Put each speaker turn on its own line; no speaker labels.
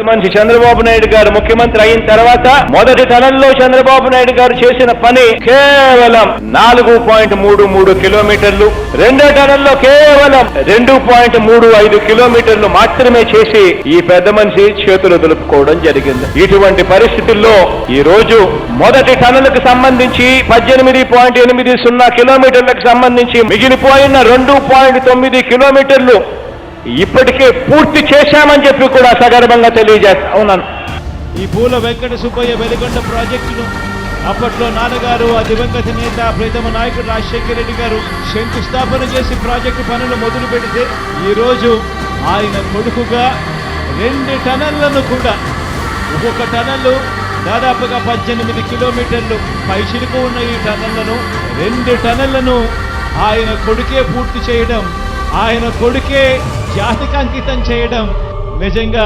మనిషి చంద్రబాబు నాయుడు గారు ముఖ్యమంత్రి అయిన తర్వాత మొదటి టనల్లో చంద్రబాబు నాయుడు గారు చేసిన పని కేవలం 4.33 కిలోమీటర్లు, రెండో టనల్లో కేవలం 2.35 కిలోమీటర్లు మాత్రమే చేసి ఈ పెద్ద మనిషి చేతులు దులుపుకోవడం జరిగింది. ఇటువంటి పరిస్థితుల్లో ఈ రోజు మొదటి టనల్కు సంబంధించి 18.80 కిలోమీటర్లకు సంబంధించి మిగిలిపోయిన 2.9 కిలోమీటర్లు ఇప్పటికే పూర్తి చేశామని చెప్పి కూడా సగర్భంగా తెలియజేస్తా ఉన్నాను.
ఈ పూల వెంకట సుబ్బయ్య వెలిగొండ ప్రాజెక్టును అప్పట్లో నాన్నగారు, ఆ దివంగత నేత ప్రీతమ నాయకుడు రాజశేఖర రెడ్డి గారు శంకుస్థాపన చేసి ప్రాజెక్టు పనులు మొదలు పెడితే ఈరోజు ఆయన కొడుకుగా 2 టనళ్లను కూడా, ఒక్కొక్క టనల్లు దాదాపుగా 18 కిలోమీటర్లు పైచిలుకు ఉన్న ఈ టనళ్లను 2 టనళ్లను ఆయన కొడుకే పూర్తి చేయడం, ఆయన కొడుకే జాతికి అంకితం చేయడం నిజంగా